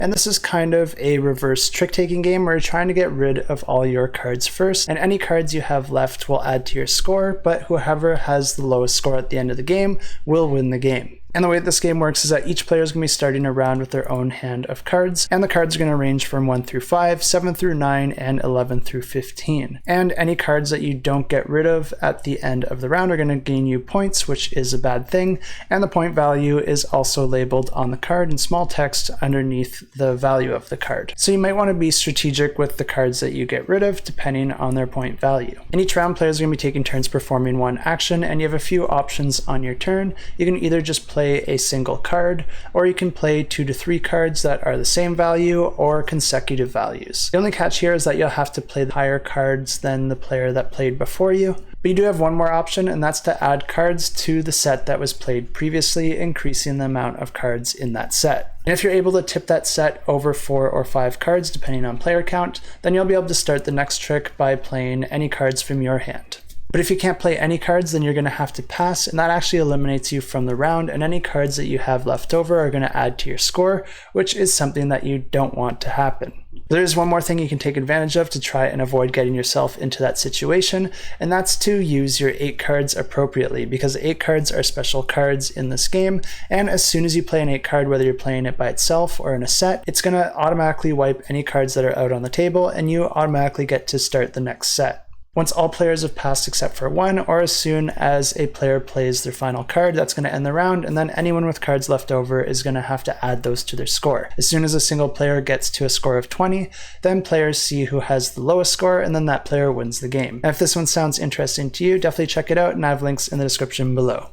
And this is kind of a reverse trick-taking game where you're trying to get rid of all your cards first, and any cards you have left will add to your score, but whoever has the lowest score at the end of the game will win the game. And the way this game works is that each player is going to be starting a round with their own hand of cards, and the cards are going to range from 1 through 5, 7 through 9, and 11 through 15. And any cards that you don't get rid of at the end of the round are going to gain you points, which is a bad thing, and the point value is also labeled on the card in small text underneath the value of the card. So you might want to be strategic with the cards that you get rid of depending on their point value. In each round, players are going to be taking turns performing one action, and you have a few options on your turn. You can either just play a single card, or you can play 2 to 3 cards that are the same value or consecutive values. The only catch here is that you'll have to play higher cards than the player that played before you. But you do have one more option, and that's to add cards to the set that was played previously, increasing the amount of cards in that set. And if you're able to tip that set over 4 or 5 cards, depending on player count, then you'll be able to start the next trick by playing any cards from your hand. But if you can't play any cards, then you're going to have to pass, and that actually eliminates you from the round, and any cards that you have left over are going to add to your score, which is something that you don't want to happen. There's one more thing you can take advantage of to try and avoid getting yourself into that situation, and that's to use your 8 cards appropriately, because 8 cards are special cards in this game, and as soon as you play an 8 card, whether you're playing it by itself or in a set, it's going to automatically wipe any cards that are out on the table, and you automatically get to start the next set. Once all players have passed except for one, or as soon as a player plays their final card, that's going to end the round, and then anyone with cards left over is going to have to add those to their score. As soon as a single player gets to a score of 20, then players see who has the lowest score, and then that player wins the game. And if this one sounds interesting to you, definitely check it out, and I have links in the description below.